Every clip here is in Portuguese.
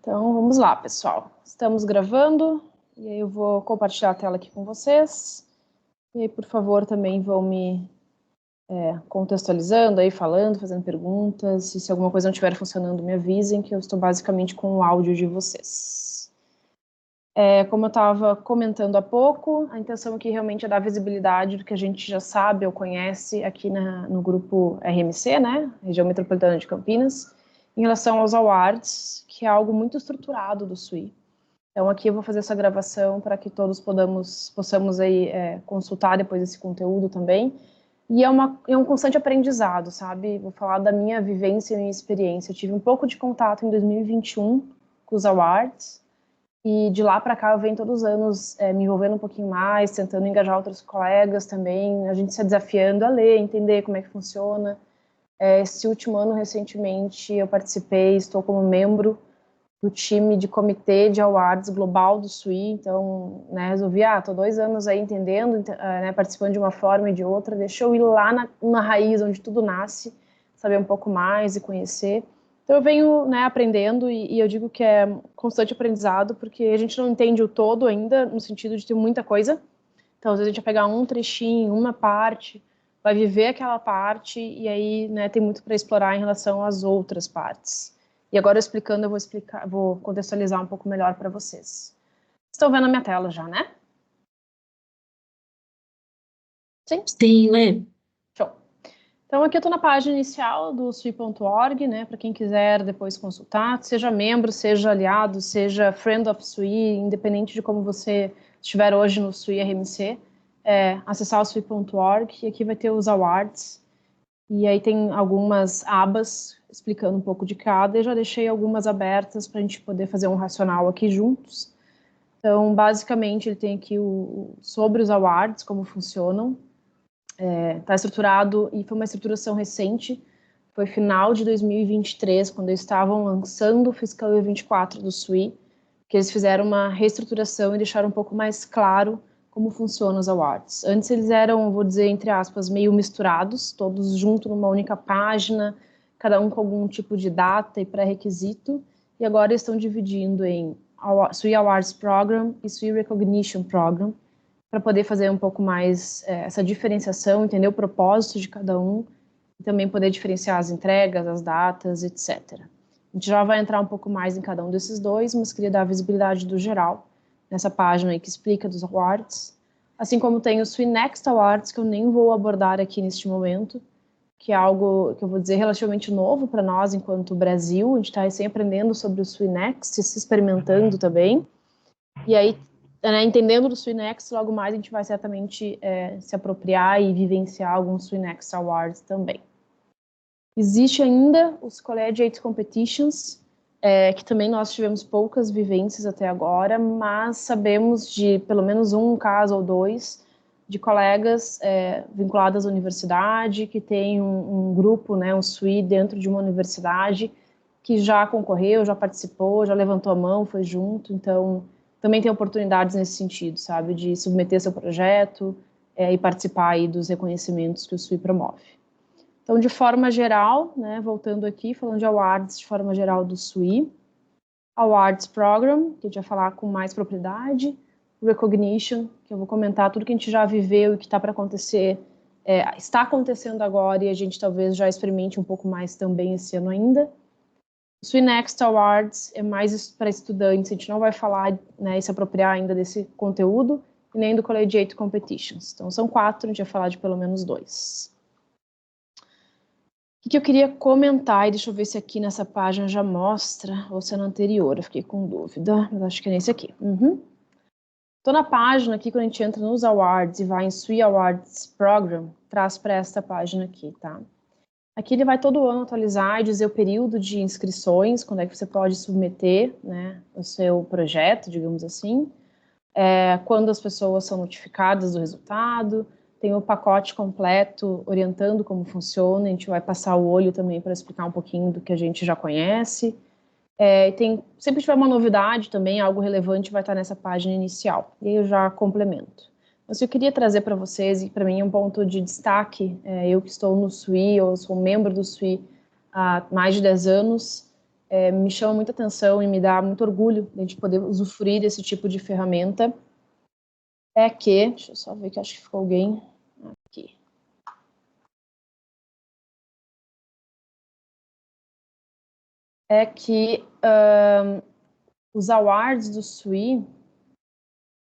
Então, vamos lá, pessoal. Estamos gravando, e aí eu vou compartilhar a tela aqui com vocês. E aí, por favor, também vão me contextualizando aí, falando, fazendo perguntas. E se alguma coisa não estiver funcionando, me avisem, que eu estou basicamente com o áudio de vocês. Como eu estava comentando há pouco, a intenção aqui realmente é dar visibilidade do que a gente já sabe ou conhece aqui no grupo RMC, né, Região Metropolitana de Campinas, em relação aos awards, que é algo muito estruturado do SWI. Então aqui eu vou fazer essa gravação para que todos possamos aí consultar depois esse conteúdo também. E é um constante aprendizado, sabe? Vou falar da minha vivência e minha experiência. Eu tive um pouco de contato em 2021 com os awards, e de lá para cá eu venho todos os anos me envolvendo um pouquinho mais, tentando engajar outros colegas também, a gente se desafiando a ler, entender como é que funciona. Esse último ano, recentemente, eu participei, estou como membro do time de comitê de awards global do SWI, então, né, resolvi, estou 2 anos aí entendendo, né, participando de uma forma e de outra, deixa eu ir lá na raiz, onde tudo nasce, saber um pouco mais e conhecer. Então eu venho, né, aprendendo e eu digo que é constante aprendizado, porque a gente não entende o todo ainda, no sentido de ter muita coisa. Então, às vezes a gente vai pegar um trechinho, uma parte, vai viver aquela parte e aí, né, tem muito para explorar em relação às outras partes. E agora explicando, vou contextualizar um pouco melhor para vocês. Estão vendo a minha tela já, né? Sim? Sim, Lê. Show. Então, aqui eu estou na página inicial do SWI.org, né, para quem quiser depois consultar, seja membro, seja aliado, seja friend of SWI, independente de como você estiver hoje no SWI RMC, acessar o SWI.org, e aqui vai ter os awards, e aí tem algumas abas explicando um pouco de cada, e já deixei algumas abertas para a gente poder fazer um racional aqui juntos. Então, basicamente, ele tem aqui sobre os awards, como funcionam. Está estruturado, e foi uma estruturação recente, foi final de 2023, quando eles estavam lançando o Fiscal Year 24 do SWI, que eles fizeram uma reestruturação e deixaram um pouco mais claro como funcionam os awards. Antes eles eram, vou dizer, entre aspas, meio misturados, todos juntos numa única página, cada um com algum tipo de data e pré-requisito, e agora eles estão dividindo em SWI Awards Program e SWI Recognition Program, para poder fazer um pouco mais essa diferenciação, entender o propósito de cada um, e também poder diferenciar as entregas, as datas, etc. A gente já vai entrar um pouco mais em cada um desses dois, mas queria dar a visibilidade do geral nessa página aí que explica dos awards, assim como tem o SWI Next Awards, que eu nem vou abordar aqui neste momento, que é algo que eu vou dizer relativamente novo para nós enquanto Brasil. A gente está recém aprendendo sobre o SWI Next, se experimentando também, e aí, né, entendendo do SWI Next, logo mais a gente vai certamente se apropriar e vivenciar alguns SWI Next Awards também. Existe ainda os Collegiate Competitions, que também nós tivemos poucas vivências até agora, mas sabemos de pelo menos um caso ou dois de colegas vinculados à universidade, que tem um grupo, né, um SWI dentro de uma universidade, que já concorreu, já participou, já levantou a mão, foi junto, então também tem oportunidades nesse sentido, sabe, de submeter seu projeto e participar aí dos reconhecimentos que o SWI promove. Então, de forma geral, né, voltando aqui, falando de awards de forma geral do SWI, Awards Program, que a gente vai falar com mais propriedade, Recognition, que eu vou comentar tudo que a gente já viveu e que está para acontecer, está acontecendo agora e a gente talvez já experimente um pouco mais também esse ano ainda. O SWI Next Awards é mais para estudantes, a gente não vai falar, né, e se apropriar ainda desse conteúdo, e nem do Collegiate Competitions. Então, são 4, a gente vai falar de pelo menos 2. O que eu queria comentar, e deixa eu ver se aqui nessa página já mostra, ou se é na anterior, eu fiquei com dúvida, mas acho que é nesse aqui. Estou na página aqui, quando a gente entra nos Awards e vai em SWI Awards Program, traz para esta página aqui, tá? Aqui ele vai todo ano atualizar e dizer o período de inscrições, quando é que você pode submeter, né, o seu projeto, digamos assim, quando as pessoas são notificadas do resultado, tem o pacote completo orientando como funciona, a gente vai passar o olho também para explicar um pouquinho do que a gente já conhece. Sempre que tiver uma novidade também, algo relevante vai estar nessa página inicial, e aí eu já complemento. Mas eu queria trazer para vocês, e para mim é um ponto de destaque, eu que estou no SWI, ou sou membro do SWI há mais de 10 anos, me chama muita atenção e me dá muito orgulho de a gente poder usufruir desse tipo de ferramenta, é que, deixa eu só ver que acho que ficou alguém aqui. É que os awards do SWE,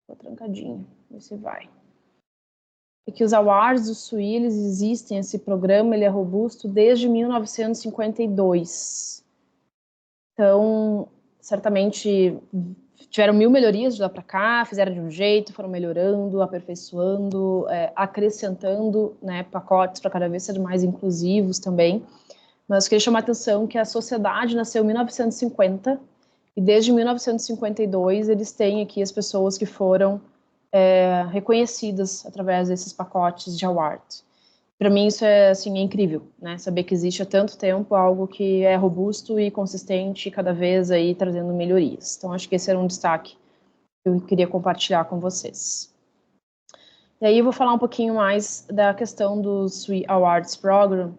ficou trancadinho, ver se vai. É que os awards do SWE, eles existem, esse programa, ele é robusto desde 1952. Então, certamente tiveram 1000 melhorias de lá para cá, fizeram de um jeito, foram melhorando, aperfeiçoando, acrescentando, né, pacotes para cada vez ser mais inclusivos também. Mas eu queria chamar a atenção que a sociedade nasceu em 1950 e desde 1952 eles têm aqui as pessoas que foram reconhecidas através desses pacotes de award. Para mim isso é, assim, é incrível, né? Saber que existe há tanto tempo algo que é robusto e consistente, cada vez aí trazendo melhorias. Então acho que esse era um destaque que eu queria compartilhar com vocês. E aí eu vou falar um pouquinho mais da questão do SWE Awards Program,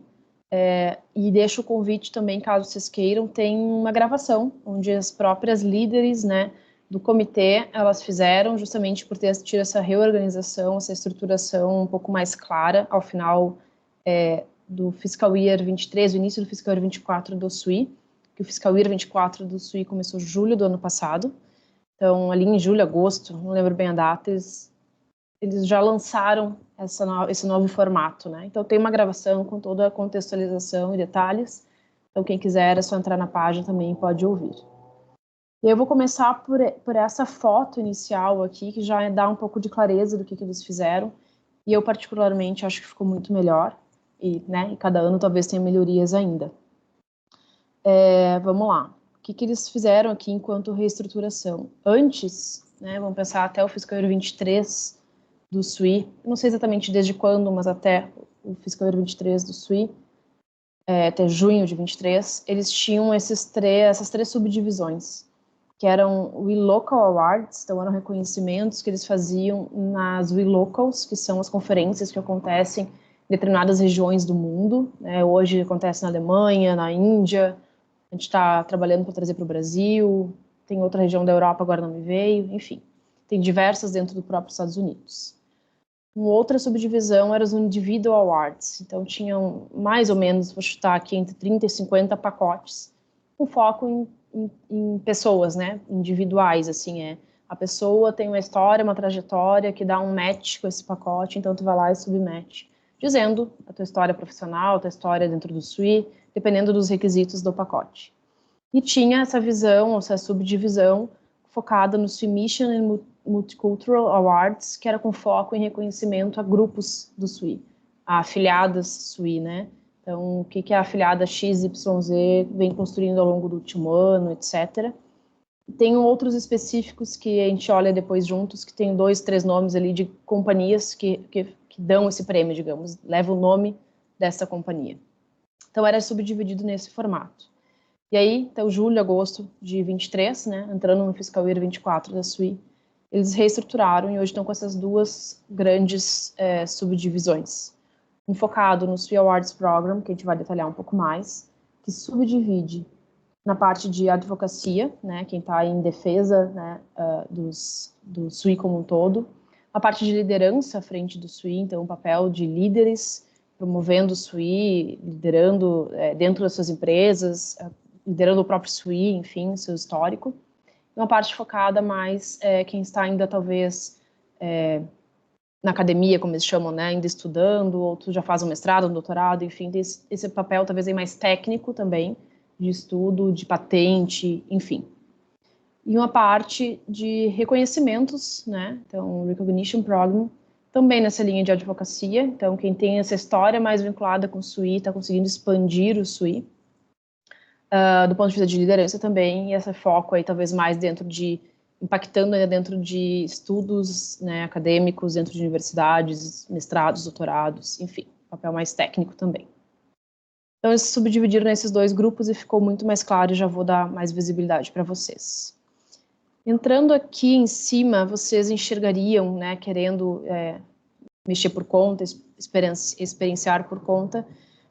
e deixo o convite também, caso vocês queiram, tem uma gravação, onde as próprias líderes, né, do comitê, elas fizeram, justamente por ter tido essa reorganização, essa estruturação um pouco mais clara, ao final do Fiscal Year 23, o início do Fiscal Year 24 do SWE, que o Fiscal Year 24 do SWE começou em julho do ano passado, então ali em julho, agosto, não lembro bem a data, eles já lançaram esse novo formato, né? Então tem uma gravação com toda a contextualização e detalhes. Então quem quiser é só entrar na página também pode ouvir. E eu vou começar por essa foto inicial aqui, que já dá um pouco de clareza do que eles fizeram. E eu particularmente acho que ficou muito melhor. E, né, e cada ano talvez tenha melhorias ainda. Vamos lá. O que eles fizeram aqui enquanto reestruturação? Antes, né, vamos pensar até o Fiscal Year 23, do SWE, não sei exatamente desde quando, mas até o Fiscal Year 23 do SWE, até junho de 23, eles tinham essas três subdivisões, que eram o WeLocal Awards, então eram reconhecimentos que eles faziam nas WeLocals, que são as conferências que acontecem em determinadas regiões do mundo, né? Hoje acontece na Alemanha, na Índia, a gente está trabalhando para trazer para o Brasil, tem outra região da Europa, agora não me veio, enfim, tem diversas dentro do próprio Estados Unidos. Uma outra subdivisão era os Individual Awards, então tinham mais ou menos, vou chutar aqui, entre 30 e 50 pacotes, com foco em pessoas, né, individuais, assim, a pessoa tem uma história, uma trajetória que dá um match com esse pacote, então tu vai lá e submete, dizendo a tua história profissional, a tua história dentro do SWE, dependendo dos requisitos do pacote. E tinha essa visão, essa subdivisão, focada no SWE Mission and Multicultural Awards, que era com foco em reconhecimento a grupos do SWE, a afiliadas SWE, né? Então, o que a afiliada XYZ vem construindo ao longo do último ano, etc. Tem outros específicos que a gente olha depois juntos, que tem 2, 3 nomes ali de companhias que dão esse prêmio, digamos, leva o nome dessa companhia. Então, era subdividido nesse formato. E aí, então, julho, agosto de 23, né, entrando no Fiscal Year 24 da SWE, eles reestruturaram e hoje estão com essas duas grandes subdivisões. Um focado no SWE Awards Program, que a gente vai detalhar um pouco mais, que subdivide na parte de advocacia, né, quem está em defesa, né, do SWE como um todo, a parte de liderança à frente do SWE, então o papel de líderes promovendo o SWE, liderando dentro das suas empresas, liderando o próprio SWE, enfim, seu histórico. Uma parte focada mais quem está ainda talvez na academia, como eles chamam, né, ainda estudando, outros já fazem um mestrado, um doutorado, enfim, tem esse papel talvez aí mais técnico também, de estudo, de patente, enfim. E uma parte de reconhecimentos, né, então o Recognition Program, também nessa linha de advocacia, então quem tem essa história mais vinculada com o SWE, está conseguindo expandir o SWE, do ponto de vista de liderança também, e esse foco aí talvez mais impactando ainda dentro de estudos, né, acadêmicos, dentro de universidades, mestrados, doutorados, enfim, papel mais técnico também. Então eles se subdividiram nesses dois grupos e ficou muito mais claro e já vou dar mais visibilidade para vocês. Entrando aqui em cima, vocês enxergariam, né, querendo mexer por conta, experienciar por conta,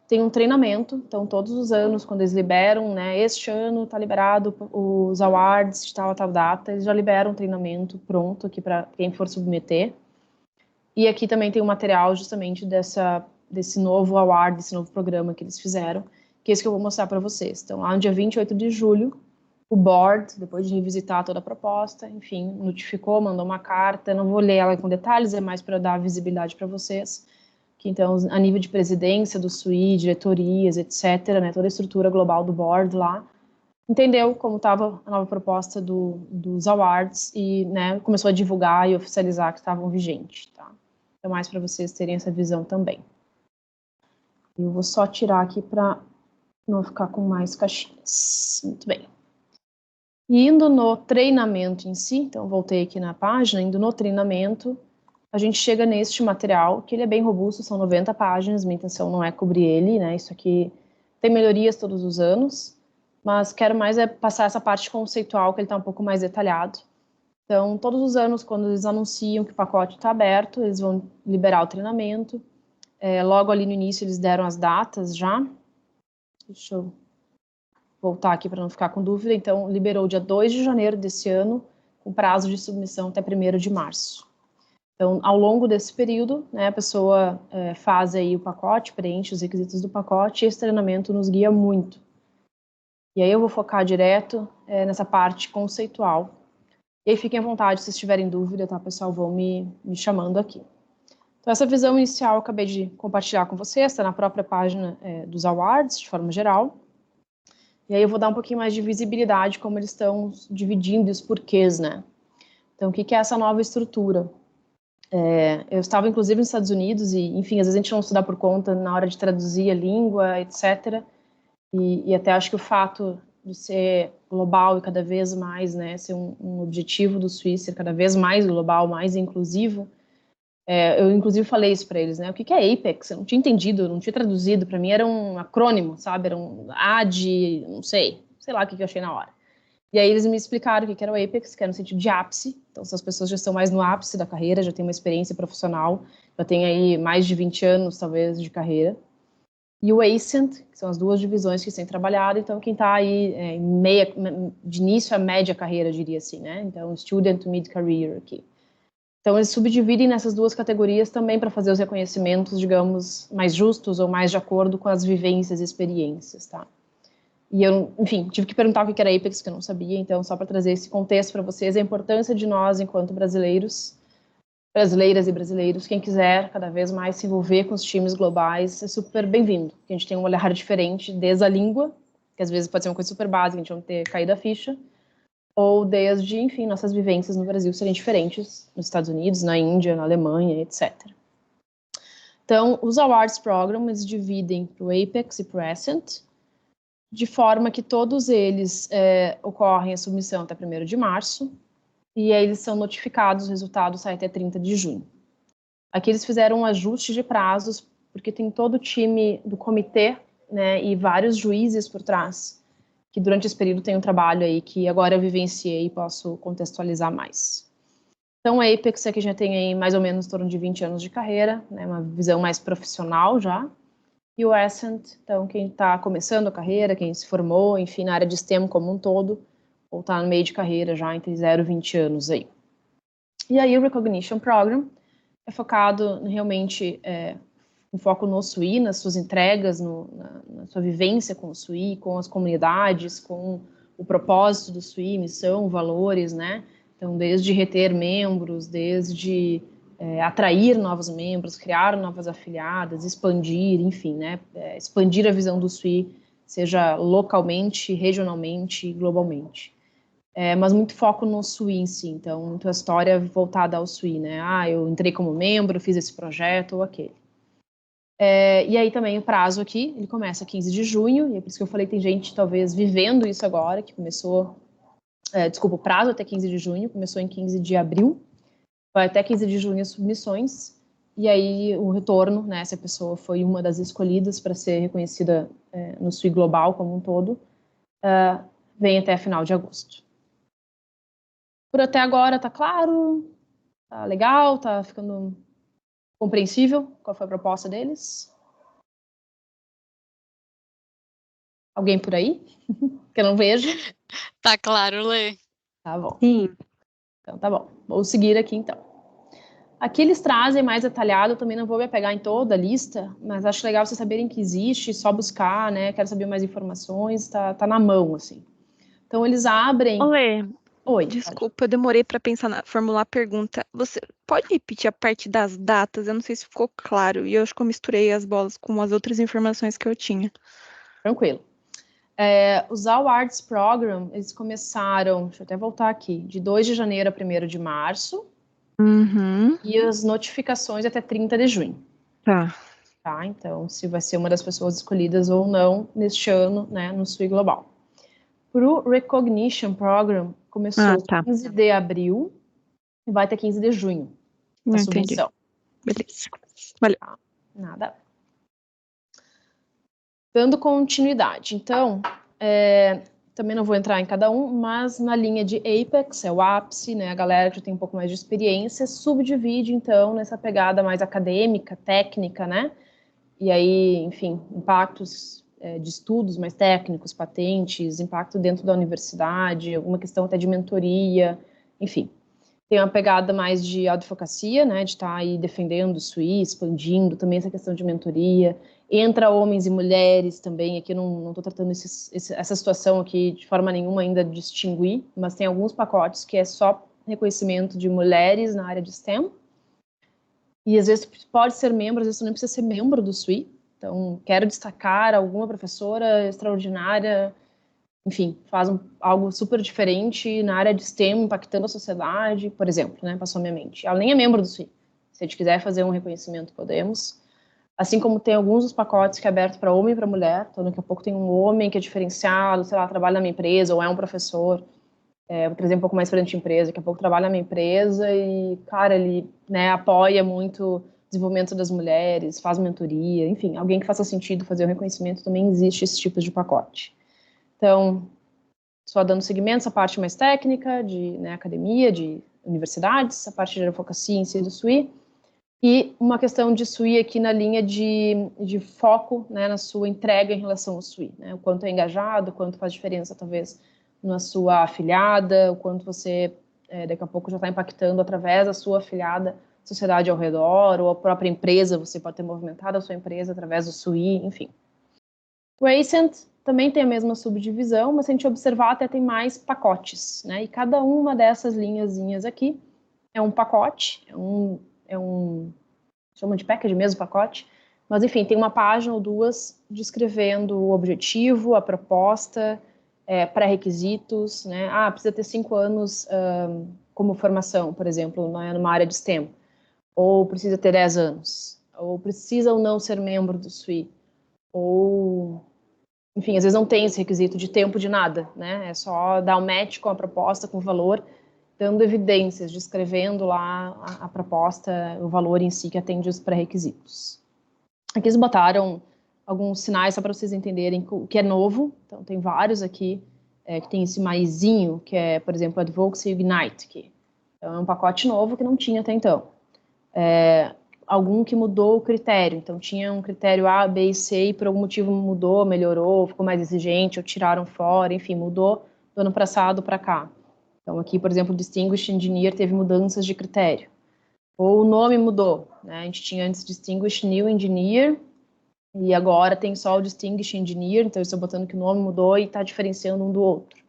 tem um treinamento, então todos os anos, quando eles liberam, né, este ano está liberado os awards de tal a tal data, eles já liberam um treinamento pronto aqui para quem for submeter. E aqui também tem o material justamente desse novo award, desse novo programa que eles fizeram, que é esse que eu vou mostrar para vocês. Então, lá no dia 28 de julho, o board, depois de revisitar toda a proposta, enfim, notificou, mandou uma carta, não vou ler ela com detalhes, é mais para dar visibilidade para vocês, que então, a nível de presidência do SUI, diretorias, etc., né, toda a estrutura global do board lá, entendeu como estava a nova proposta dos awards e, né, começou a divulgar e oficializar que estavam vigentes, tá? Então, mais para vocês terem essa visão também. Eu vou só tirar aqui para não ficar com mais caixinhas. Muito bem. E indo no treinamento em si, então voltei aqui na página, indo no treinamento, a gente chega neste material, que ele é bem robusto, são 90 páginas, minha intenção não é cobrir ele, né, isso aqui tem melhorias todos os anos, mas quero mais é passar essa parte conceitual, que ele está um pouco mais detalhado. Então, todos os anos, quando eles anunciam que o pacote está aberto, eles vão liberar o treinamento, logo ali no início eles deram as datas já, deixa eu voltar aqui para não ficar com dúvida, então liberou dia 2 de janeiro desse ano, com prazo de submissão até 1º de março. Então, ao longo desse período, né, a pessoa faz aí o pacote, preenche os requisitos do pacote, e esse treinamento nos guia muito. E aí eu vou focar direto nessa parte conceitual. E aí fiquem à vontade, se tiverem dúvida, tá, pessoal, vão me chamando aqui. Então, essa visão inicial eu acabei de compartilhar com vocês, está na própria página dos awards, de forma geral. E aí eu vou dar um pouquinho mais de visibilidade, como eles estão dividindo os porquês, né? Então, o que é essa nova estrutura? Eu estava, inclusive, nos Estados Unidos e, enfim, às vezes a gente não se dá por conta na hora de traduzir a língua, etc. E até acho que o fato de ser global e cada vez mais, né, ser um objetivo do SUI ser cada vez mais global, mais inclusivo, eu, inclusive, falei isso para eles, né? O que é APEX? Eu não tinha entendido, eu não tinha traduzido. Para mim era um acrônimo, sabe? Era um AD, não sei lá o que eu achei na hora. E aí eles me explicaram o que era o APEX, que era no sentido de ápice. Então, se as pessoas já estão mais no ápice da carreira, já têm uma experiência profissional, já tem aí mais de 20 anos, talvez, de carreira. E o Ascent, que são as duas divisões que têm trabalhado, então quem está aí de início a média carreira, diria assim, né? Então, Student Mid-Career aqui. Então, eles subdividem nessas duas categorias também para fazer os reconhecimentos, digamos, mais justos ou mais de acordo com as vivências e experiências, tá? E eu, enfim, tive que perguntar o que era APEX, que eu não sabia, então, só para trazer esse contexto para vocês, a importância de nós, enquanto brasileiros, brasileiras e brasileiros, quem quiser cada vez mais se envolver com os times globais, é super bem-vindo, porque a gente tem um olhar diferente desde a língua, que às vezes pode ser uma coisa super básica, a gente não ter caído a ficha, ou desde, enfim, nossas vivências no Brasil serem diferentes nos Estados Unidos, na Índia, na Alemanha, etc. Então, os Awards Program, eles dividem para o Apex e para o Ascent, de forma que todos eles ocorrem a submissão até 1º de março, e aí eles são notificados, os resultados saem até 30 de junho. Aqui eles fizeram um ajuste de prazos, porque tem todo o time do comitê, né, e vários juízes por trás, que durante esse período tem um trabalho aí que agora eu vivenciei e posso contextualizar mais. Então, a Apex aqui já tem aí mais ou menos em torno de 20 anos de carreira, né, uma visão mais profissional já. E o Ascent, então, quem está começando a carreira, quem se formou, enfim, na área de STEM como um todo, ou está no meio de carreira já entre 0 e 20 anos aí. E aí o Recognition Program é focado realmente um foco no SUI, nas suas entregas, na sua vivência com o SUI, com as comunidades, com o propósito do SUI, missão, valores, né? Então, desde reter membros, desde atrair novos membros, criar novas afiliadas, expandir, enfim, né? Expandir a visão do SUI, seja localmente, regionalmente, globalmente. Mas muito foco no SUI em si, então, muito a história voltada ao SUI, né? Ah, eu entrei como membro, fiz esse projeto ou aquele. E aí também o prazo aqui, ele começa 15 de junho, e é por isso que eu falei que tem gente talvez vivendo isso agora, que começou, desculpa, o prazo até 15 de junho, começou em 15 de abril, vai até 15 de junho as submissões, e aí o retorno, né, se a pessoa foi uma das escolhidas para ser reconhecida no SUI global como um todo, vem até final de agosto. Por até agora tá claro, tá legal, tá ficando compreensível qual foi a proposta deles? Alguém por aí? Que eu não vejo. Tá claro, Lê. Tá bom. Sim. Então tá bom. Vou seguir aqui então. Aqui eles trazem mais detalhado, eu também não vou me apegar em toda a lista, mas acho legal vocês saberem que existe, só buscar, né? Quero saber mais informações, tá na mão, assim. Então eles abrem. Olê, Oi. desculpa, eu demorei para pensar formular a pergunta. Você pode repetir a parte das datas? Eu não sei se ficou claro, e eu acho que eu misturei as bolas com as outras informações que eu tinha. Tranquilo. Os All Arts Program, eles começaram, deixa eu até voltar aqui, de 2 de janeiro a 1º de março, Uhum. e as notificações até 30 de junho. Tá. Tá? Então, se vai ser uma das pessoas escolhidas ou não neste ano, né, no SUI Global. Para o Recognition Program, começou Tá. 15 de abril e vai até 15 de junho, a Não entendi. submissão. Beleza. Valeu. Tá? Nada. Dando continuidade. Então, também não vou entrar em cada um, mas na linha de Apex, é o ápice, né, a galera que já tem um pouco mais de experiência, subdivide, então, nessa pegada mais acadêmica, técnica, né? E aí, enfim, impactos de estudos mais técnicos, patentes, impacto dentro da universidade, alguma questão até de mentoria, enfim. Tem uma pegada mais de advocacia, né, de estar aí defendendo o SUI, expandindo também essa questão de mentoria. Entra homens e mulheres também, aqui eu não estou tratando essa situação aqui de forma nenhuma ainda distinguir, mas tem alguns pacotes que é só reconhecimento de mulheres na área de STEM, e às vezes pode ser membro, às vezes não precisa ser membro do SUI. Então, quero destacar alguma professora extraordinária, enfim, faz algo super diferente na área de STEM, impactando a sociedade, por exemplo, né, passou a minha mente. Ela nem é membro do SUI. Se a gente quiser fazer um reconhecimento, podemos. Assim como tem alguns dos pacotes que é aberto para homem e para mulher. Então, daqui a pouco tem um homem que é diferenciado, sei lá, trabalha na minha empresa, ou é um professor. Vou trazer um pouco mais frente à empresa, daqui a pouco trabalha na minha empresa e, cara, ele, né, apoia muito o desenvolvimento das mulheres, faz mentoria, enfim, alguém que faça sentido fazer o reconhecimento, também existe esse tipo de pacote. Então, só dando seguimento essa parte mais técnica de, né, academia, de universidades, a parte de advocacia em si do SUI, e uma questão de SUI aqui na linha de foco, né, na sua entrega em relação ao SUI, né, o quanto é engajado, o quanto faz diferença, talvez, na sua afiliada, o quanto você, daqui a pouco, já está impactando através da sua afiliada, sociedade ao redor, ou a própria empresa, você pode ter movimentado a sua empresa através do SUI, enfim. O Ascent também tem a mesma subdivisão, mas se a gente observar, até tem mais pacotes, né, e cada uma dessas linhazinhas aqui é um pacote, chama de package mesmo, pacote, mas enfim, tem uma página ou duas descrevendo o objetivo, a proposta, pré-requisitos, né? Precisa ter 5 anos como formação, por exemplo, numa área de STEM, ou precisa ter 10 anos, ou precisa ou não ser membro do SUI, ou, enfim, às vezes não tem esse requisito de tempo de nada, né? É só dar um match com a proposta, com o valor, dando evidências, descrevendo lá a proposta, o valor em si que atende os pré-requisitos. Aqui eles botaram alguns sinais só para vocês entenderem o que é novo. Então, tem vários aqui que tem esse maisinho, que é, por exemplo, Advocacy Ignite. Que então, é um pacote novo que não tinha até então. Algum que mudou o critério. Então, tinha um critério A, B e C e por algum motivo mudou, melhorou, ficou mais exigente, ou tiraram fora, enfim, mudou do ano passado para cá. Então, aqui, por exemplo, o Distinguished Engineer teve mudanças de critério. Ou o nome mudou, né? A gente tinha antes Distinguished New Engineer, e agora tem só o Distinguished Engineer, então eu estou botando que o nome mudou e está diferenciando um do outro.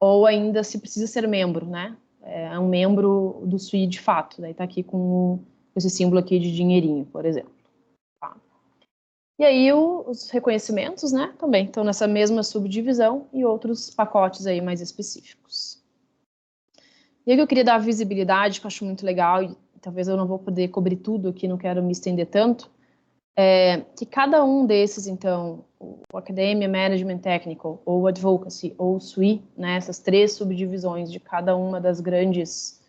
Ou ainda se precisa ser membro, né? É um membro do SUI de fato, daí está aqui com esse símbolo aqui de dinheirinho, por exemplo. Tá. E aí os reconhecimentos, né, também estão nessa mesma subdivisão e outros pacotes aí mais específicos. E aí eu queria dar visibilidade, que eu acho muito legal, e talvez eu não vou poder cobrir tudo aqui, não quero me estender tanto, que cada um desses, então, o Academia, Management Technical, ou Advocacy, ou SUI, né, essas 3 subdivisões de cada uma das grandes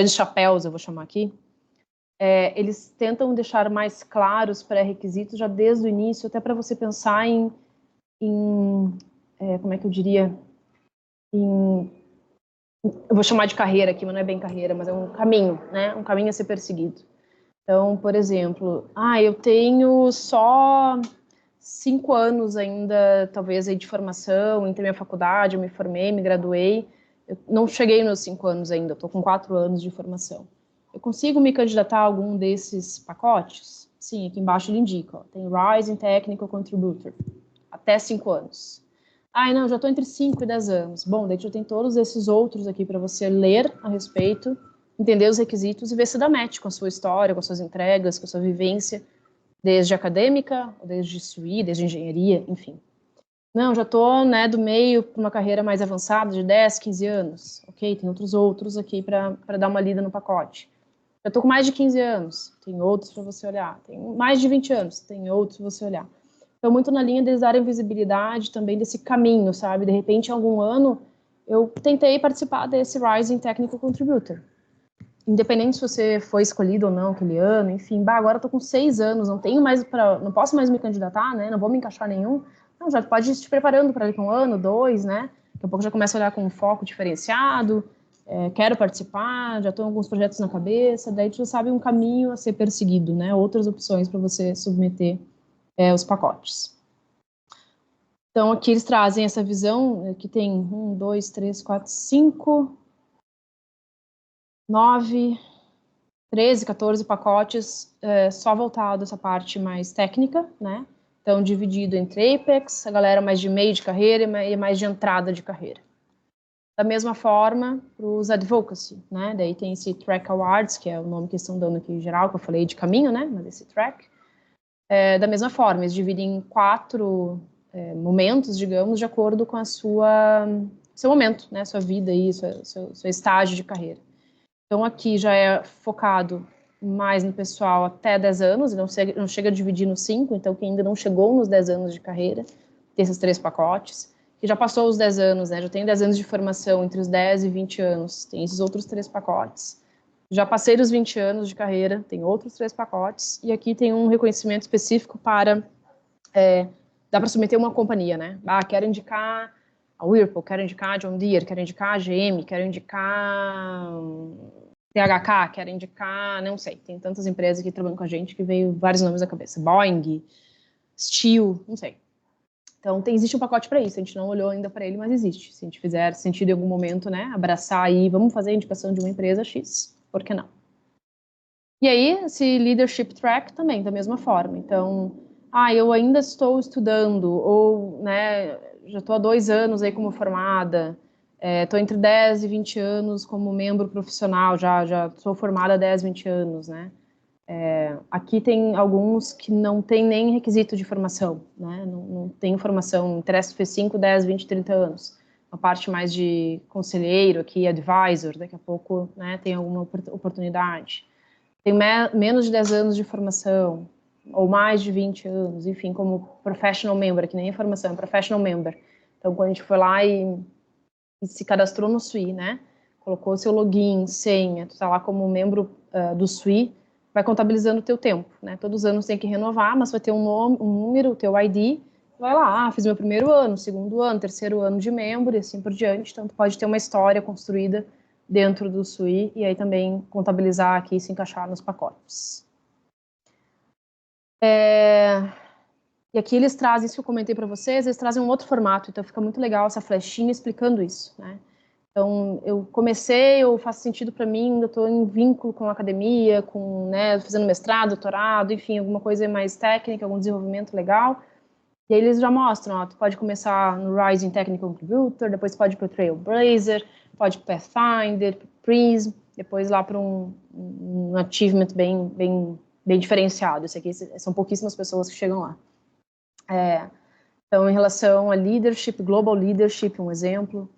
chapéus, eu vou chamar aqui, eles tentam deixar mais claros os pré-requisitos já desde o início, até para você pensar em como é que eu diria, eu vou chamar de carreira aqui, mas não é bem carreira, mas é um caminho, né? Um caminho a ser perseguido. Então, por exemplo, eu tenho só 5 anos ainda, talvez, aí de formação, entrei na faculdade, eu me formei, me graduei. Eu não cheguei nos 5 anos ainda, eu estou com 4 anos de formação. Eu consigo me candidatar a algum desses pacotes? Sim, aqui embaixo ele indica. Ó, tem Rising Technical Contributor, até 5 anos. Ah, não, já estou entre 5 e 10 anos. Bom, daí já tem todos esses outros aqui para você ler a respeito, entender os requisitos e ver se dá match com a sua história, com as suas entregas, com a sua vivência, desde acadêmica, desde SUI, desde engenharia, enfim. Não, já estou, né, do meio para uma carreira mais avançada, de 10, 15 anos. Ok, tem outros aqui para dar uma lida no pacote. Já estou com mais de 15 anos, tem outros para você olhar. Tem mais de 20 anos, tem outros para você olhar. Então, muito na linha deles darem visibilidade também desse caminho, sabe? De repente, em algum ano, eu tentei participar desse Rising Technical Contributor. Independente se você foi escolhido ou não aquele ano, enfim, agora eu tô com 6 anos, não posso mais me candidatar, né? Não vou me encaixar nenhum. Não, já pode ir te preparando para daqui a 1 ano, 2, né? Daqui a pouco já começa a olhar com um foco diferenciado, quero participar, já estou com alguns projetos na cabeça, daí tu já sabe um caminho a ser perseguido, né? Outras opções para você submeter os pacotes. Então, aqui eles trazem essa visão, que tem 1, 2, 3, 4, 5, 9, 13, 14 pacotes só voltado a essa parte mais técnica, né? Então, dividido entre Apex, a galera mais de meio de carreira e mais de entrada de carreira. Da mesma forma, para os Advocacy, né? Daí tem esse Track Awards, que é o nome que eles estão dando aqui em geral, que eu falei de caminho, né? Mas esse Track. Da mesma forma, eles dividem em 4 momentos, digamos, de acordo com seu momento, né? Sua vida aí, seu estágio de carreira. Então, aqui já é focado mais no pessoal até 10 anos, não chega a dividir nos 5, então quem ainda não chegou nos 10 anos de carreira, tem esses 3 pacotes. Que já passou os 10 anos, né? Já tem 10 anos de formação, entre os 10 e 20 anos, tem esses outros 3 pacotes. Já passei dos 20 anos de carreira, tem outros 3 pacotes. E aqui tem um reconhecimento específico para... dá para submeter uma companhia, né? Quero indicar a Whirlpool, quero indicar a John Deere, quero indicar a GM, quero indicar THK, quero indicar... Não sei, tem tantas empresas aqui trabalhando com a gente que veio vários nomes na cabeça. Boeing, Steel, não sei. Então, existe um pacote para isso, a gente não olhou ainda para ele, mas existe. Se a gente fizer sentido em algum momento, né, abraçar aí, vamos fazer a indicação de uma empresa X, por que não? E aí, esse Leadership Track também, da mesma forma. Então, eu ainda estou estudando, ou, né, já estou há 2 anos aí como formada, estou entre 10 e 20 anos como membro profissional, já sou formada há 10, 20 anos, né? Aqui tem alguns que não tem nem requisito de formação, né? Não tem formação, interessa fez 5, 10, 20, 30 anos. Uma parte mais de conselheiro aqui, advisor, daqui a pouco, né, tem alguma oportunidade. Tem menos de 10 anos de formação, ou mais de 20 anos, enfim, como professional member, que nem é formação, é professional member. Então, quando a gente foi lá e se cadastrou no SUI, né? Colocou seu login, senha, tu tá lá como membro do SUI, vai contabilizando o teu tempo, né? Todos os anos tem que renovar, mas vai ter um nome, um número, o teu ID, vai lá, fiz meu primeiro ano, segundo ano, terceiro ano de membro e assim por diante. Então, tu pode ter uma história construída dentro do SUI e aí também contabilizar aqui e se encaixar nos pacotes. E aqui eles trazem, isso que eu comentei para vocês, eles trazem um outro formato, então fica muito legal essa flechinha explicando isso, né? Então, eu faço sentido para mim, ainda estou em vínculo com a academia, né, fazendo mestrado, doutorado, enfim, alguma coisa mais técnica, algum desenvolvimento legal. E aí eles já mostram, ó, tu pode começar no Rising Technical Contributor, depois pode ir para o Trailblazer, pode para Pathfinder, Prism, depois lá para um achievement bem diferenciado. Esse aqui são pouquíssimas pessoas que chegam lá. Então, em relação a leadership, global leadership, um exemplo.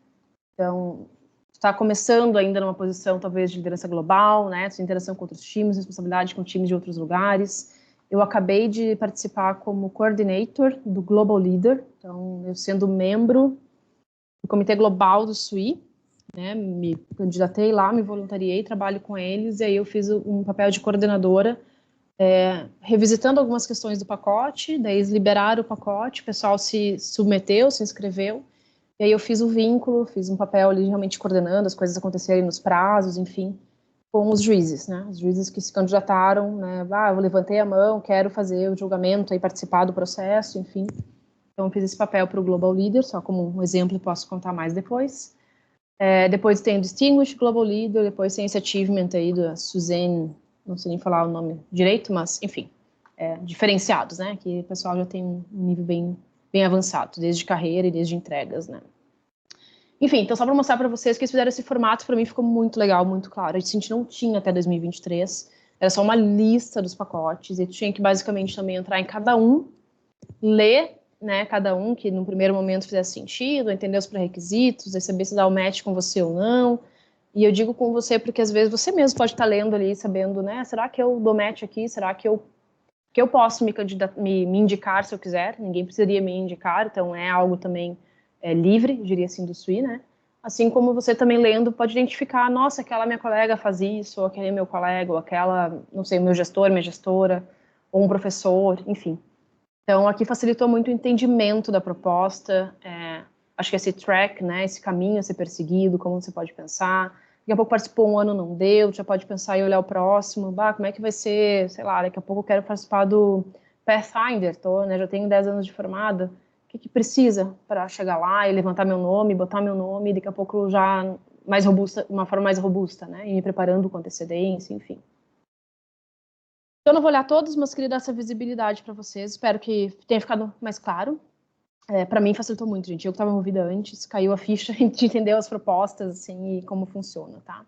Então, está começando ainda numa posição, talvez, de liderança global, né? De interação com outros times, responsabilidade com times de outros lugares. Eu acabei de participar como coordinator do Global Leader, então, eu sendo membro do Comitê Global do SUI, né? Me candidatei lá, me voluntariei, trabalho com eles, e aí eu fiz um papel de coordenadora, revisitando algumas questões do pacote, daí eles liberaram o pacote, o pessoal se submeteu, se inscreveu, e aí eu fiz o vínculo, fiz um papel ali realmente coordenando as coisas acontecerem nos prazos, enfim. com os juízes, né? Os juízes que se candidataram, né? Eu levantei a mão, quero fazer o julgamento e participar do processo, enfim. Então, eu fiz esse papel para o Global Leader, só como um exemplo, posso contar mais depois. Depois tem o Distinguished Global Leader, depois tem esse achievement aí da Suzanne, não sei nem falar o nome direito, mas, enfim, diferenciados, né? Que o pessoal já tem um nível bem avançado, desde carreira e desde entregas, né? Enfim, então só para mostrar para vocês que eles fizeram esse formato, para mim ficou muito legal, muito claro. A gente não tinha até 2023, era só uma lista dos pacotes, e tinha que basicamente também entrar em cada um, ler, né, cada um que no primeiro momento fizesse sentido, entender os pré-requisitos, saber se dá o match com você ou não. E eu digo com você porque às vezes você mesmo pode estar lendo ali, sabendo, né, será que eu dou match aqui? Será que eu posso me indicar se eu quiser? Ninguém precisaria me indicar, então é algo também livre, diria assim, do SWI, né? Assim como você também lendo pode identificar, nossa, aquela minha colega faz isso, ou aquele meu colega, ou aquela, não sei, meu gestor, minha gestora, ou um professor, enfim. Então, aqui facilitou muito o entendimento da proposta, acho que esse track, né, esse caminho a ser perseguido, como você pode pensar. Daqui a pouco participou um ano, não deu, já pode pensar em olhar o próximo, como é que vai ser, sei lá, daqui a pouco eu quero participar do Pathfinder, né, já tenho 10 anos de formada, o que precisa para chegar lá e levantar meu nome, botar meu nome, e daqui a pouco já mais robusta, uma forma mais robusta, né, e me preparando com antecedência, enfim. Eu não vou olhar todos, mas queria dar essa visibilidade para vocês. Espero que tenha ficado mais claro. Para mim facilitou muito, gente. Eu que estava envolvida antes, caiu a ficha de entender as propostas assim, e como funciona, tá?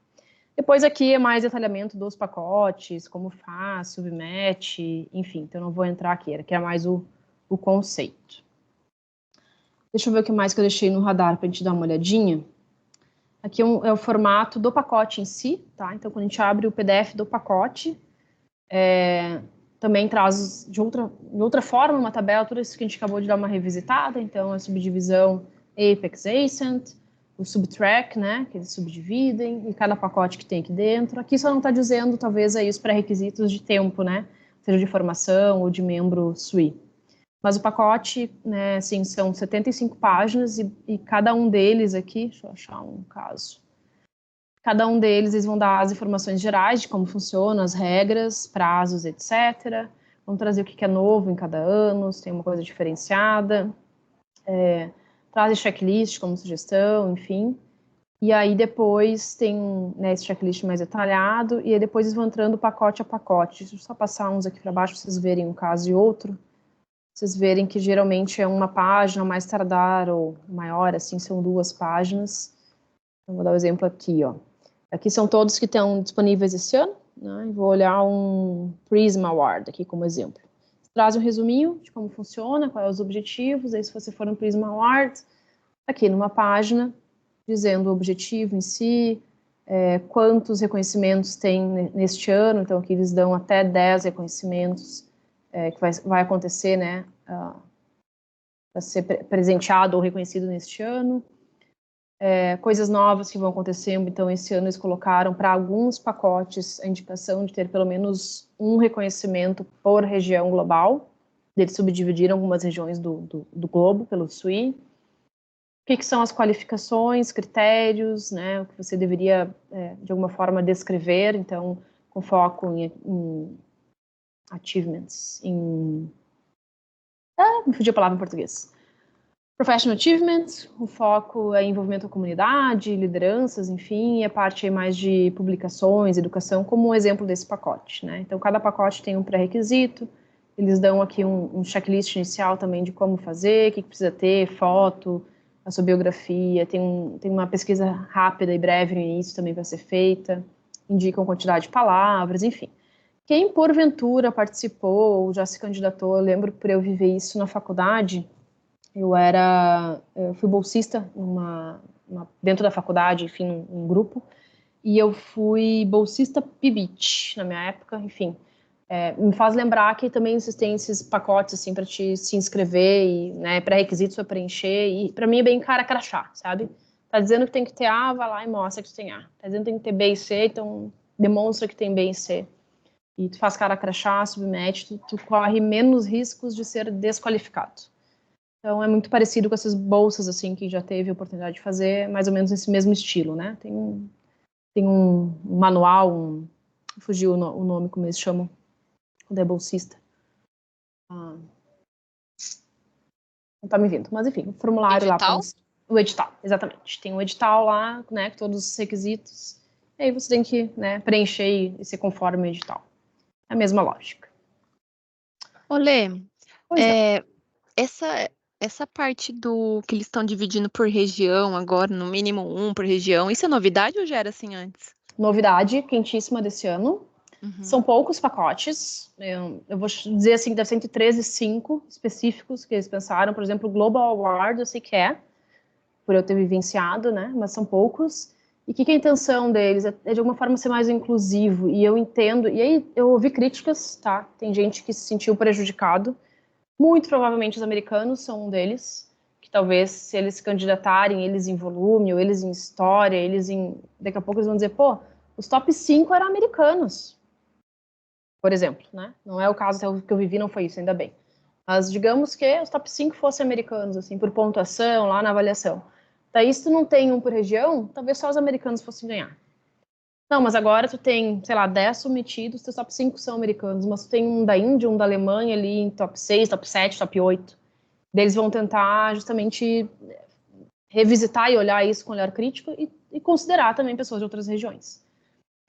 Depois aqui é mais detalhamento dos pacotes, como faz, submete, enfim. Então não vou entrar aqui, aqui é mais o conceito. Deixa eu ver o que mais que eu deixei no radar para a gente dar uma olhadinha. Aqui é o formato do pacote em si, tá? Então quando a gente abre o PDF do pacote, também traz de outra forma uma tabela, tudo isso que a gente acabou de dar uma revisitada, então a subdivisão Apex Ascent, o subtrack, né, que eles subdividem, e cada pacote que tem aqui dentro. Aqui só não está dizendo, talvez, aí os pré-requisitos de tempo, né, seja de formação ou de membro SWI. Mas o pacote, né, assim, são 75 páginas e cada um deles aqui, deixa eu achar um caso. Cada um deles, eles vão dar as informações gerais de como funciona, as regras, prazos, etc. Vão trazer o que é novo em cada ano, se tem uma coisa diferenciada. Trazem checklist como sugestão, enfim. E aí depois tem esse checklist mais detalhado, e aí depois eles vão entrando pacote a pacote. Deixa eu só passar uns aqui para baixo para vocês verem um caso e outro. Vocês verem que geralmente é uma página, mais tardar ou maior, assim, são 2 páginas. Eu vou dar o um exemplo aqui, ó. Aqui são todos que estão disponíveis esse ano, né? Vou olhar um Prism Award aqui como exemplo. Traz um resuminho de como funciona, quais os objetivos, aí se você for no Prism Award, aqui numa página, dizendo o objetivo em si, quantos reconhecimentos tem neste ano, então aqui eles dão até 10 reconhecimentos que vai acontecer, né, para ser presenteado ou reconhecido neste ano. Coisas novas que vão acontecendo, então esse ano eles colocaram para alguns pacotes a indicação de ter pelo menos um reconhecimento por região global. Eles subdividiram algumas regiões do globo pelo SWI. O que são as qualificações, critérios, né, o que você deveria, de alguma forma, descrever, então, com foco em achievements, me fugiu a palavra em português. Professional Achievement, o foco é envolvimento com a comunidade, lideranças, enfim, e a parte mais de publicações, educação, como um exemplo desse pacote, né? Então, cada pacote tem um pré-requisito, eles dão aqui um checklist inicial também de como fazer, o que precisa ter, foto, a sua biografia, tem uma pesquisa rápida e breve no início também para ser feita, indicam quantidade de palavras, enfim. Quem, porventura, participou ou já se candidatou, eu lembro por eu viver isso na faculdade. Eu fui bolsista dentro da faculdade, enfim, um grupo, e eu fui bolsista PIBIT na minha época, enfim. Me faz lembrar que também existem esses pacotes, assim, para te se inscrever e, né, pré-requisitos para preencher, e para mim é bem cara crachá, sabe? Tá dizendo que tem que ter A, vai lá e mostra que tu tem A. Tá dizendo que tem que ter B e C, então demonstra que tem B e C. E tu faz cara crachá, submete, tu corre menos riscos de ser desqualificado. Então, é muito parecido com essas bolsas, assim, que já teve a oportunidade de fazer, mais ou menos nesse mesmo estilo, né? tem um manual, fugiu o nome, como eles chamam, quando é bolsista. Não tá me vindo, mas enfim, o formulário lá. O edital, exatamente. Tem um edital lá, né, com todos os requisitos. E aí você tem que, né, preencher e ser conforme o edital. É a mesma lógica. Olê, Pois é. essa parte do que eles estão dividindo por região agora, no mínimo um por região, isso é novidade ou já era assim antes? Novidade quentíssima desse ano. São poucos pacotes. Eu vou dizer assim, deve ser entre 3 e 5 específicos que eles pensaram. Por exemplo, o Global Award, eu sei que é, por eu ter vivenciado, né? Mas são poucos. E o que a intenção deles é de alguma forma ser mais inclusivo. E eu entendo. E aí eu ouvi críticas, tá? Tem gente que se sentiu prejudicado. Muito provavelmente os americanos são um deles. Que talvez, se eles se candidatarem, eles em volume, ou eles em história, eles em. Daqui a pouco eles vão dizer, pô, os top 5 eram americanos, por exemplo, né? Não é o caso que eu vivi, não foi isso, ainda bem. Mas digamos que os top 5 fossem americanos, assim, por pontuação, lá na avaliação. Daí, se tu não tem um por região, talvez só os americanos fossem ganhar. Não, mas agora tu tem, sei lá, 10 submetidos, teus top 5 são americanos, mas tu tem um da Índia, um da Alemanha ali em top 6, top 7, top 8. Eles vão tentar justamente revisitar e olhar isso com olhar crítico e considerar também pessoas de outras regiões.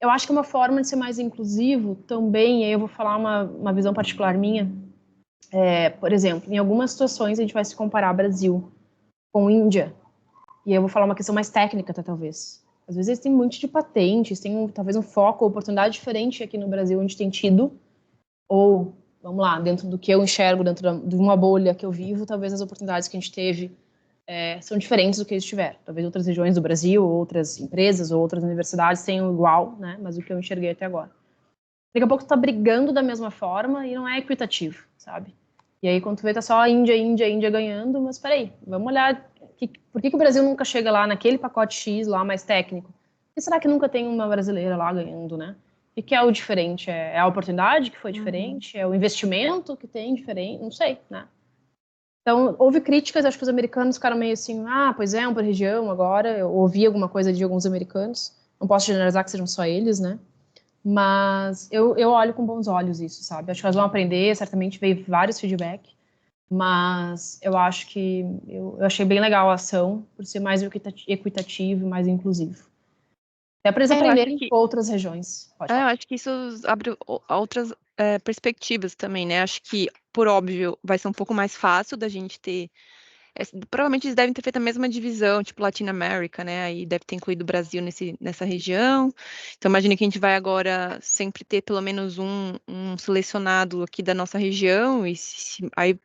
Eu acho que uma forma de ser mais inclusivo também, e aí eu vou falar uma visão particular minha, por exemplo, em algumas situações a gente vai se comparar Brasil com Índia, e eu vou falar uma questão mais técnica até talvez. Às vezes eles têm um monte de patentes, tem talvez um foco, oportunidade diferente aqui no Brasil onde tem tido, ou, vamos lá, dentro do que eu enxergo, dentro de uma bolha que eu vivo, talvez as oportunidades que a gente teve são diferentes do que eles tiveram. Talvez outras regiões do Brasil, outras empresas, ou outras universidades tenham igual, né? Mas o que eu enxerguei até agora. Daqui a pouco tu tá brigando da mesma forma e não é equitativo, sabe? E aí quando tu vê, tá só a Índia ganhando, mas peraí, vamos olhar por que o Brasil nunca chega lá naquele pacote X lá mais técnico? E será que nunca tem uma brasileira lá ganhando, né? E que é o diferente? É a oportunidade que foi diferente? É o investimento que tem diferente? Não sei, né? Então, houve críticas, acho que os americanos ficaram meio assim, pois é, um por região agora. Eu ouvi alguma coisa de alguns americanos. Não posso generalizar que sejam só eles, né? Mas eu olho com bons olhos isso, sabe? Acho que elas vão aprender, certamente veio vários feedback. Mas eu acho que eu achei bem legal a ação, por ser mais equitativo e mais inclusivo. Até para eles Eu acho aprenderem que, com outras regiões. Pode eu falar. acho que isso abre outras perspectivas também, né? Acho que, por óbvio, vai ser um pouco mais fácil da gente ter. Provavelmente eles devem ter feito a mesma divisão, tipo Latinoamérica, né? Aí deve ter incluído o Brasil nessa região. Então, imagina que a gente vai agora sempre ter pelo menos um selecionado aqui da nossa região, e aí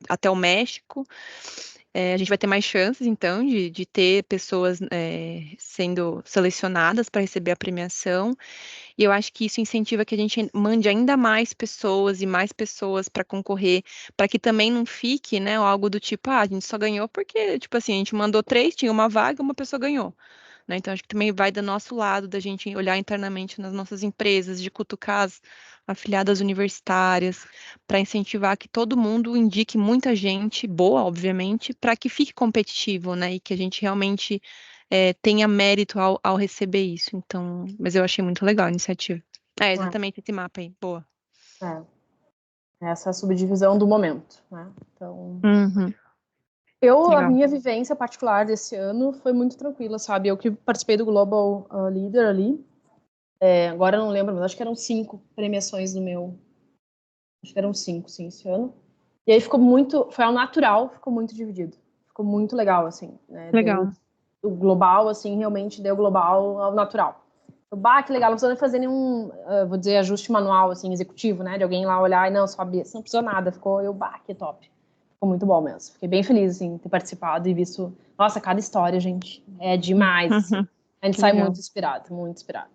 até o México. A gente vai ter mais chances, então, de ter pessoas sendo selecionadas para receber a premiação. E eu acho que isso incentiva que a gente mande ainda mais pessoas para concorrer, para que também não fique, né, algo do tipo, a gente só ganhou porque, tipo assim, a gente mandou 3, tinha uma vaga, uma pessoa ganhou. Né? Então, acho que também vai do nosso lado, da gente olhar internamente nas nossas empresas, de cutucar as afiliadas universitárias, para incentivar que todo mundo indique muita gente boa, obviamente, para que fique competitivo, né? E que a gente realmente tenha mérito ao receber isso. Então, mas eu achei muito legal a iniciativa. Exatamente esse mapa aí, boa. Essa é a subdivisão do momento, né? Então, Uhum. a Legal. minha vivência particular desse ano foi muito tranquila, sabe? Eu que participei do Global Leader ali, agora eu não lembro, mas acho que eram 5 premiações no meu. Acho que eram 5, sim, esse ano. E aí foi ao natural, ficou muito dividido. Ficou muito legal, assim, né? Deu Legal. o global, assim, realmente deu global ao natural. Que legal, não precisa nem fazer nenhum, vou dizer, ajuste manual, assim, executivo, né? De alguém lá olhar e não, sobe, não precisou nada, ficou, que top. Ficou muito bom mesmo. Fiquei bem feliz, assim, ter participado e visto, nossa, cada história, gente, é demais, assim. A gente Que sai legal. muito inspirado, muito inspirado.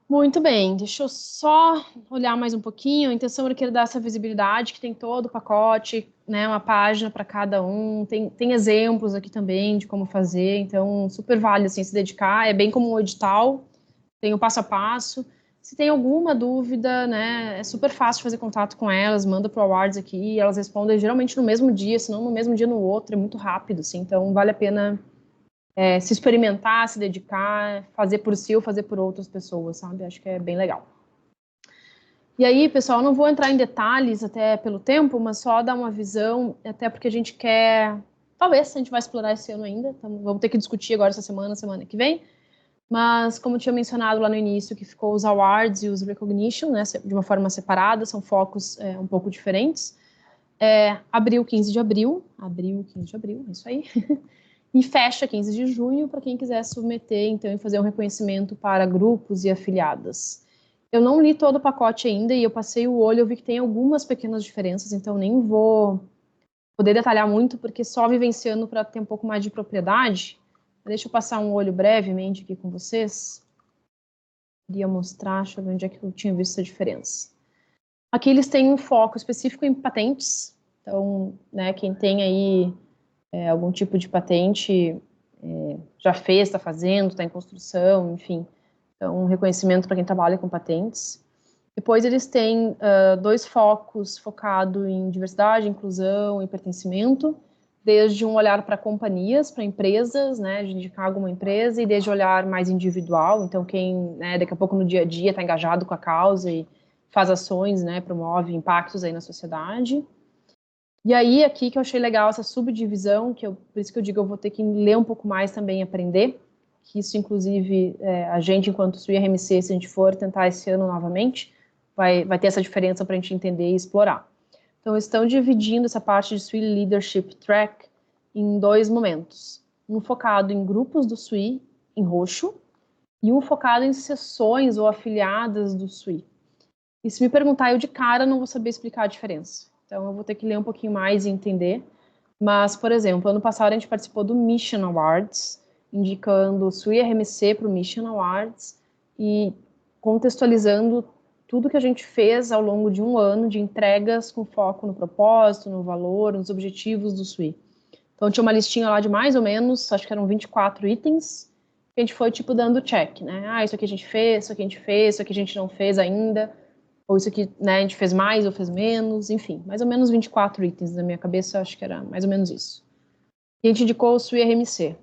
Muito bem, deixa eu só olhar mais um pouquinho. A intenção era querer dar essa visibilidade, que tem todo o pacote, né, uma página para cada um. Tem exemplos aqui também de como fazer, então super vale assim, se dedicar. É bem como um edital, tem o passo a passo. Se tem alguma dúvida, né, é super fácil fazer contato com elas, manda pro Awards aqui, elas respondem geralmente no mesmo dia, se não no mesmo dia no outro, é muito rápido, assim, então vale a pena se experimentar, se dedicar, fazer por si ou fazer por outras pessoas, sabe? Acho que é bem legal. E aí, pessoal, não vou entrar em detalhes até pelo tempo, mas só dar uma visão, até porque a gente quer... Talvez a gente vai explorar esse ano ainda, então vamos ter que discutir agora essa semana que vem. Mas, como eu tinha mencionado lá no início, que ficou os awards e os recognition, né, de uma forma separada, são focos um pouco diferentes. Abril, 15 de abril, é isso aí. E fecha 15 de junho para quem quiser submeter, então, e fazer um reconhecimento para grupos e afiliadas. Eu não li todo o pacote ainda e eu passei o olho, eu vi que tem algumas pequenas diferenças, então nem vou poder detalhar muito, porque só vivenciando para ter um pouco mais de propriedade. Deixa eu passar um olho brevemente aqui com vocês. Queria mostrar, deixa eu ver onde é que eu tinha visto essa diferença. Aqui eles têm um foco específico em patentes, então, né, quem tem aí algum tipo de patente já fez, está fazendo, está em construção, enfim. Então, um reconhecimento para quem trabalha com patentes. Depois eles têm 2 focos focados em diversidade, inclusão e pertencimento, desde um olhar para companhias, para empresas, né, de indicar alguma empresa, e desde um olhar mais individual, então quem, né, daqui a pouco no dia a dia está engajado com a causa e faz ações, né, promove impactos aí na sociedade. E aí, aqui que eu achei legal essa subdivisão, por isso que eu digo, eu vou ter que ler um pouco mais também, aprender, que isso, inclusive, a gente, enquanto SWI-RMC, se a gente for tentar esse ano novamente, vai ter essa diferença para a gente entender e explorar. Então, estão dividindo essa parte de SWI Leadership Track em 2 momentos. Um focado em grupos do SWI, em roxo, e um focado em sessões ou afiliadas do SWI. E se me perguntar, eu de cara não vou saber explicar a diferença. Então, eu vou ter que ler um pouquinho mais e entender. Mas, por exemplo, ano passado a gente participou do Mission Awards, indicando o SWI-RMC para o Mission Awards e contextualizando tudo que a gente fez ao longo de um ano de entregas com foco no propósito, no valor, nos objetivos do SWI. Então, tinha uma listinha lá de mais ou menos, acho que eram 24 itens, que a gente foi, tipo, dando check, né? Isso aqui a gente fez, isso aqui a gente fez, isso aqui a gente não fez ainda, ou isso aqui, né, a gente fez mais ou fez menos, enfim, mais ou menos 24 itens na minha cabeça, acho que era mais ou menos isso. E a gente indicou o SWI-RMC,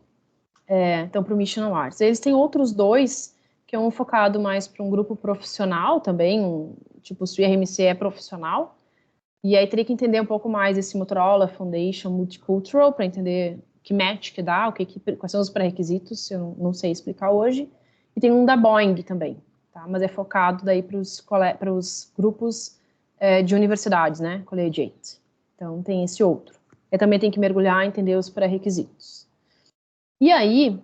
então, para o Mission Awards. Eles têm outros 2, que é um focado mais para um grupo profissional também, tipo, o SWI-RMC é profissional, e aí teria que entender um pouco mais esse Motorola Foundation Multicultural, para entender que match que dá, quais são os pré-requisitos, eu não sei explicar hoje. E tem um da Boeing também, tá? Mas é focado daí para os grupos de universidades, né? Collegiate. Então tem esse outro. Eu também tenho que mergulhar e entender os pré-requisitos. E aí,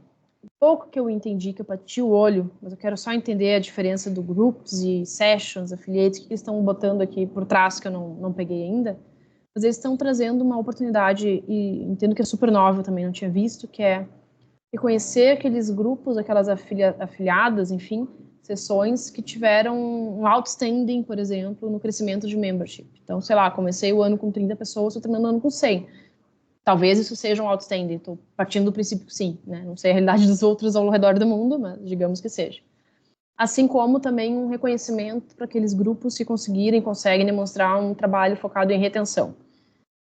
pouco que eu entendi, que eu bati o olho, mas eu quero só entender a diferença do groups e sessions, affiliates, que eles estão botando aqui por trás, que eu não peguei ainda, mas eles estão trazendo uma oportunidade, e entendo que é super nova, eu também não tinha visto, que é reconhecer aqueles grupos, aquelas afiliadas, enfim, sessões que tiveram um outstanding, por exemplo, no crescimento de membership. Então, sei lá, comecei o ano com 30 pessoas, estou terminando o ano com 100. Talvez isso seja um outstanding, estou partindo do princípio que sim, né? Não sei a realidade dos outros ao redor do mundo, mas digamos que seja. Assim como também um reconhecimento para aqueles grupos que conseguem demonstrar um trabalho focado em retenção.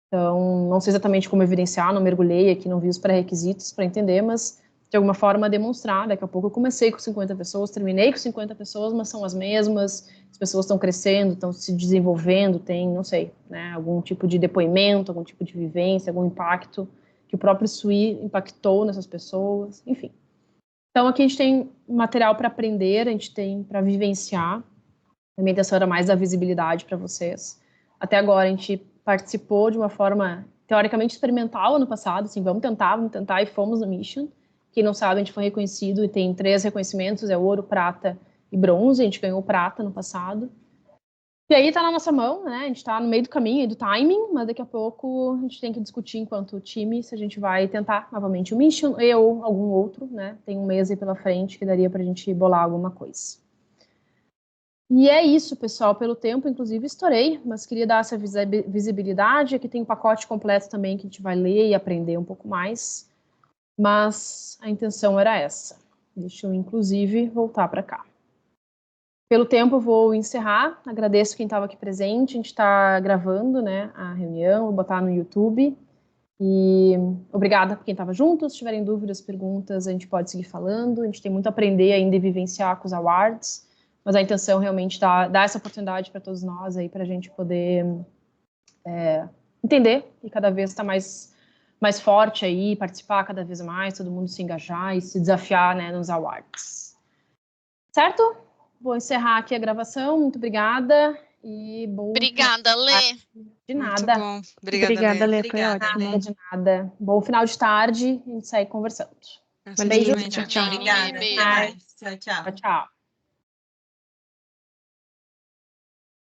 Então, não sei exatamente como evidenciar, não mergulhei aqui, não vi os pré-requisitos para entender, mas de alguma forma demonstrar. Daqui a pouco eu comecei com 50 pessoas, terminei com 50 pessoas, mas são as mesmas, as pessoas estão crescendo, estão se desenvolvendo, tem, não sei, né, algum tipo de depoimento, algum tipo de vivência, algum impacto que o próprio SWI impactou nessas pessoas, enfim. Então, aqui a gente tem material para aprender, a gente tem para vivenciar. A minha intenção era mais dar visibilidade para vocês. Até agora, a gente participou de uma forma teoricamente experimental ano passado, assim, vamos tentar, e fomos no Mission. Quem não sabe, a gente foi reconhecido e tem 3 reconhecimentos, é ouro, prata e bronze, a gente ganhou prata no passado. E aí tá na nossa mão, né, a gente tá no meio do caminho e do timing, mas daqui a pouco a gente tem que discutir enquanto time se a gente vai tentar novamente o Mission ou algum outro, né, tem um mês aí pela frente que daria pra gente bolar alguma coisa. E é isso, pessoal. Pelo tempo, inclusive, estourei, mas queria dar essa visibilidade. Aqui tem um pacote completo também que a gente vai ler e aprender um pouco mais. Mas a intenção era essa. Deixa eu, inclusive, voltar para cá. Pelo tempo, eu vou encerrar. Agradeço quem estava aqui presente. A gente está gravando, né, a reunião, vou botar no YouTube. E obrigada por quem estava junto. Se tiverem dúvidas, perguntas, a gente pode seguir falando. A gente tem muito a aprender ainda e vivenciar com os awards, mas a intenção realmente é dar essa oportunidade para todos nós aí, para a gente poder entender e cada vez estar mais forte aí, participar cada vez mais, todo mundo se engajar e se desafiar, né, nos awards. Certo? Vou encerrar aqui a gravação. Muito obrigada e bom. Obrigada, Lê. De Muito nada. bom. Obrigada, Lê. Foi Obrigada, ótimo. Nada de nada. Bom final de tarde. A gente segue conversando. Beijo, Beijo. tchau. Obrigada. Beijo. Até mais. Tchau, tchau. Tchau, tchau.